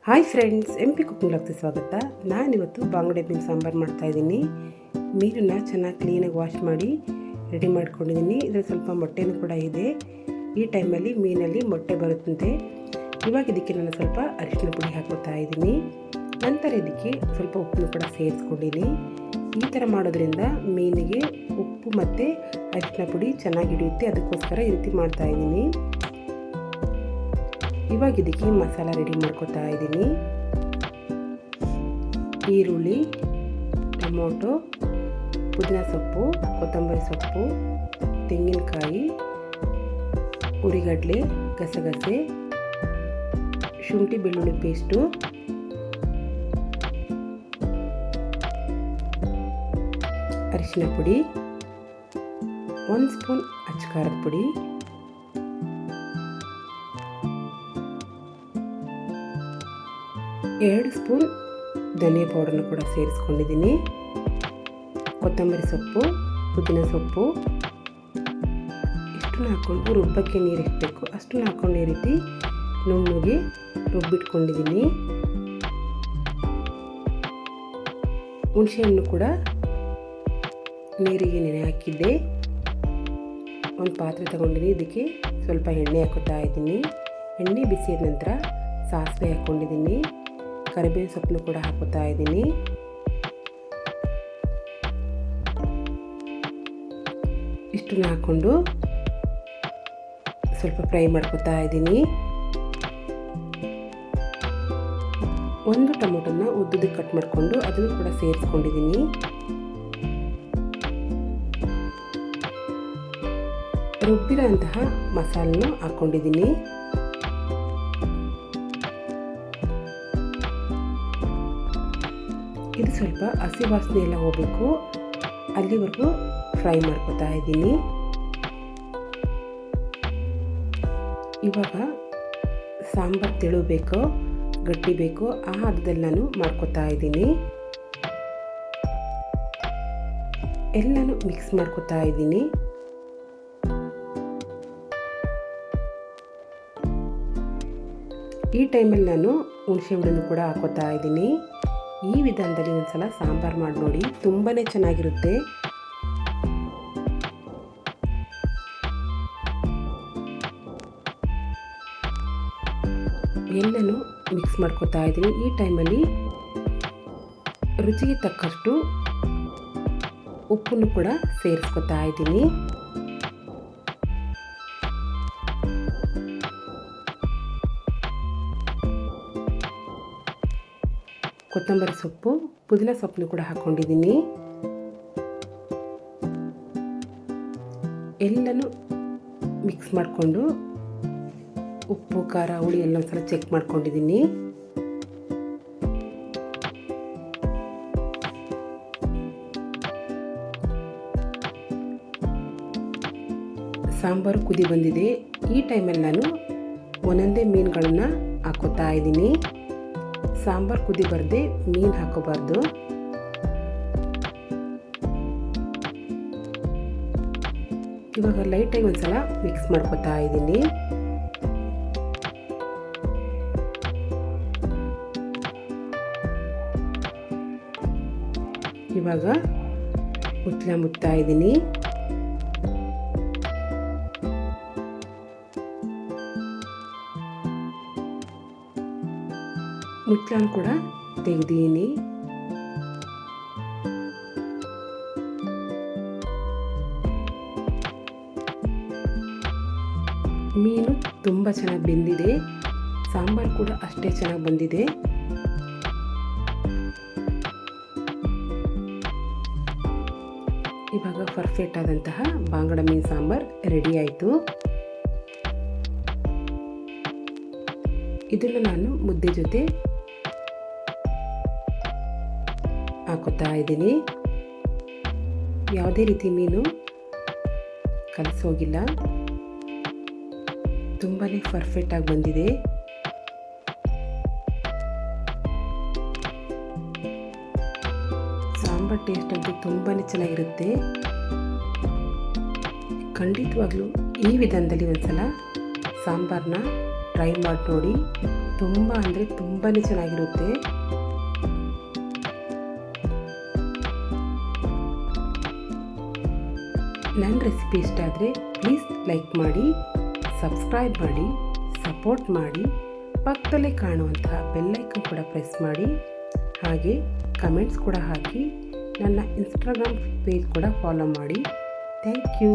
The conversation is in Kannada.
ಹಾಯ್ ಫ್ರೆಂಡ್ಸ್, MP ಕುಕಿಂಗ್ ಲಾಗ್ಗೆ ಸ್ವಾಗತ. ನಾನಿವತ್ತು ಬಾಂಗಡೆ ಮೀನು ಸಾಂಬಾರು ಮಾಡ್ತಾಯಿದ್ದೀನಿ. ಮೀನನ್ನು ಚೆನ್ನಾಗಿ ಕ್ಲೀನಾಗಿ ವಾಶ್ ಮಾಡಿ ರೆಡಿ ಮಾಡ್ಕೊಂಡಿದ್ದೀನಿ. ಇದರಲ್ಲಿ ಸ್ವಲ್ಪ ಮೊಟ್ಟೆನೂ ಕೂಡ ಇದೆ. ಈ ಟೈಮಲ್ಲಿ ಮೀನಲ್ಲಿ ಮೊಟ್ಟೆ ಬರುತ್ತಂತೆ. ಇವಾಗ ಇದಕ್ಕೆ ನಾನು ಸ್ವಲ್ಪ ಅರಿಶಿನ ಪುಡಿ ಹಾಕೋತಾ ಇದ್ದೀನಿ. ನಂತರ ಇದಕ್ಕೆ ಸ್ವಲ್ಪ ಉಪ್ಪನ್ನು ಕೂಡ ಸೇರಿಸ್ಕೊಂಡಿದ್ದೀನಿ. ಈ ಥರ ಮಾಡೋದ್ರಿಂದ ಮೀನಿಗೆ ಉಪ್ಪು ಮತ್ತು ಅರಿಶಿನ ಪುಡಿ ಚೆನ್ನಾಗಿ ಹಿಡಿಯುತ್ತೆ. ಅದಕ್ಕೋಸ್ಕರ ಈ ರೀತಿ ಮಾಡ್ತಾಯಿದ್ದೀನಿ. ಇವಾಗ ಇದಕ್ಕೆ ಮಸಾಲ ರೆಡಿ ಮಾಡ್ಕೊತಾ ಇದ್ದೀನಿ. ಈರುಳ್ಳಿ, ಟೊಮೊಟೊ, ಪುದೀನ ಸೊಪ್ಪು, ಕೊತ್ತಂಬರಿ ಸೊಪ್ಪು, ತೆಂಗಿನಕಾಯಿ, ಉರಿಗಡಲೆ, ಗಸಗಸೆ, ಶುಂಠಿ ಬೆಳ್ಳುಳ್ಳಿ ಪೇಸ್ಟು, ಅರಿಶಿನ ಪುಡಿ, 1 ಸ್ಪೂನ್ ಅಚ್ಚಕಾರದ ಪುಡಿ, ಎರಡು ಸ್ಪೂನ್ ಧನಿಯಾ ಪೌಡರ್ನ ಕೂಡ ಸೇರಿಸ್ಕೊಂಡಿದ್ದೀನಿ. ಕೊತ್ತಂಬರಿ ಸೊಪ್ಪು, ಪುದೀನ ಸೊಪ್ಪು ಇಷ್ಟನ್ನು ಹಾಕ್ಕೊಂಡು ರುಬ್ಬಕ್ಕೆ ನೀರು ಎಷ್ಟು ಬೇಕು ಅಷ್ಟನ್ನು ಹಾಕ್ಕೊಂಡು ಈ ರೀತಿ ನುಣ್ಣಗೆ ರುಬ್ಬಿಟ್ಕೊಂಡಿದ್ದೀನಿ. ಹುಣಸೆಹಣ್ಣು ಕೂಡ ನೀರಿಗೆ ನೆನೆ ಹಾಕಿದ್ದೆ. ಒಂದು ಪಾತ್ರೆ ತಗೊಂಡಿದ್ದೀನಿ. ಇದಕ್ಕೆ ಸ್ವಲ್ಪ ಎಣ್ಣೆ ಹಾಕೋತಾ ಇದ್ದೀನಿ. ಎಣ್ಣೆ ಬಿಸಿದ ನಂತರ ಸಾಸಿವೆ ಹಾಕ್ಕೊಂಡಿದ್ದೀನಿ. ಕರಿಬೇವಿನ ಸೊಪ್ಪನ್ನು ಕೂಡ ಹಾಕೋತಾ ಇದ್ದೀನಿ. ಇಷ್ಟನ್ನು ಹಾಕ್ಕೊಂಡು ಸ್ವಲ್ಪ ಫ್ರೈ ಮಾಡ್ಕೋತಾ ಇದ್ದೀನಿ. ಒಂದು ಟೊಮೊಟೊನ ಉದ್ದುದಕ್ಕೆ ಕಟ್ ಮಾಡಿಕೊಂಡು ಅದನ್ನು ಕೂಡ ಸೇರಿಸ್ಕೊಂಡಿದ್ದೀನಿ. ರುಬ್ಬಿರೋ ಅಂತಹ ಮಸಾಲನ್ನು ಹಾಕ್ಕೊಂಡಿದ್ದೀನಿ. ಇದು ಸ್ವಲ್ಪ ಹಸಿ ವಾಸನೆ ಎಲ್ಲ ಹೋಗಬೇಕು, ಅಲ್ಲಿವರೆಗೂ ಫ್ರೈ ಮಾಡ್ಕೊತಾ ಇದ್ದೀನಿ. ಇವಾಗ ಸಾಂಬಾರು ತೆಳು ಬೇಕೋ ಗಟ್ಟಿ ಬೇಕೋ ಆ ಹದದಲ್ಲಿ ನಾನು ಮಾಡ್ಕೊತಾ ಇದ್ದೀನಿ. ಎಲ್ಲನೂ ಮಿಕ್ಸ್ ಮಾಡ್ಕೊತಾ ಇದ್ದೀನಿ. ಈ ಟೈಮಲ್ಲಿ ನಾನು ಹುಣಸೆ ಹುಳಿನೂ ಕೂಡ ಹಾಕೋತಾ ಇದ್ದೀನಿ. ಈ ವಿಧಾನದಲ್ಲಿ ಒಂದ್ಸಲ ಸಾಂಬಾರು ಮಾಡಿ ನೋಡಿ, ತುಂಬಾ ಚೆನ್ನಾಗಿರುತ್ತೆ. ಎಲ್ಲನೂ ಮಿಕ್ಸ್ ಮಾಡ್ಕೊತಾ ಇದ್ದೀನಿ. ಈ ಟೈಮಲ್ಲಿ ರುಚಿಗೆ ತಕ್ಕಷ್ಟು ಉಪ್ಪನ್ನು ಕೂಡ ಸೇರಿಸ್ಕೊತಾ ಇದ್ದೀನಿ. ಕೊತ್ತಂಬರಿ ಸೊಪ್ಪು, ಪುದೀನ ಸೊಪ್ಪನ್ನು ಕೂಡ ಹಾಕ್ಕೊಂಡಿದ್ದೀನಿ. ಎಲ್ಲನೂ ಮಿಕ್ಸ್ ಮಾಡಿಕೊಂಡು ಉಪ್ಪು ಖಾರ ಹುಳಿ ಎಲ್ಲ ಒಂದ್ಸಲ ಚೆಕ್ ಮಾಡ್ಕೊಂಡಿದ್ದೀನಿ. ಸಾಂಬಾರು ಕುದಿ ಬಂದಿದೆ. ಈ ಟೈಮಲ್ಲಿ ನಾನು ಒಂದೊಂದೇ ಮೀನುಗಳನ್ನು ಹಾಕೋತಾ ಇದ್ದೀನಿ. ಸಾಂಬಾರು ಕುದಿ ಬರದೆ ಮೀನು ಹಾಕೋಬಾರ್ದು. ಇವಾಗ ಲೈಟಾಗಿ ಒಂದ್ಸಲ ಮಿಕ್ಸ್ ಮಾಡ್ಕೊತಾ ಇದ್ದೀನಿ. ಇವಾಗ ಮುಚ್ತಾ ಇದ್ದೀನಿ. ಮುಚ್ಚಳನ ಕೂಡ ತೆಗೆದೀನಿ. ಮೀನು ತುಂಬ ಚೆನ್ನಾಗಿ ಬೆಂದಿದೆ. ಸಾಂಬಾರು ಕೂಡ ಅಷ್ಟೇ ಚೆನ್ನಾಗಿ ಬಂದಿದೆ. ಇವಾಗ ಪರ್ಫೆಕ್ಟ್ ಆದಂತಹ ಬಾಂಗಡ ಮೀನು ಸಾಂಬಾರು ರೆಡಿ ಆಯಿತು. ಇದನ್ನು ನಾನು ಮುದ್ದೆ ಜೊತೆ ಹಾಕೋತಾ ಇದ್ದೀನಿ. ಯಾವುದೇ ರೀತಿ ಮೀನು ಕಲಸೋಗಿಲ್ಲ, ತುಂಬಾ ಪರ್ಫೆಕ್ಟಾಗಿ ಬಂದಿದೆ. ಸಾಂಬಾರ್ ಟೇಸ್ಟ್ ಅಂತೂ ತುಂಬಾ ಚೆನ್ನಾಗಿರುತ್ತೆ. ಖಂಡಿತವಾಗ್ಲೂ ಈ ವಿಧಾನದಲ್ಲಿ ಒಂದ್ಸಲ ಸಾಂಬಾರನ್ನ ಟ್ರೈ ಮಾಡಿ ನೋಡಿ. ತುಂಬ ಅಂದರೆ ತುಂಬಾ ಚೆನ್ನಾಗಿರುತ್ತೆ. ನನ್ನ ರೆಸಿಪಿ ಇಷ್ಟ ಆದರೆ ಪ್ಲೀಸ್ ಲೈಕ್ ಮಾಡಿ, ಸಬ್ಸ್ಕ್ರೈಬ್ ಮಾಡಿ, ಸಪೋರ್ಟ್ ಮಾಡಿ, ಪಕ್ಕದಲ್ಲೇ ಕಾಣುವಂತಹ ಬೆಲ್ಲೈಕನ್ ಕೂಡ ಪ್ರೆಸ್ ಮಾಡಿ, ಹಾಗೆ ಕಮೆಂಟ್ಸ್ ಕೂಡ ಹಾಕಿ, ನನ್ನ ಇನ್ಸ್ಟಾಗ್ರಾಮ್ ಪೇಜ್ ಕೂಡ ಫಾಲೋ ಮಾಡಿ. Thank you.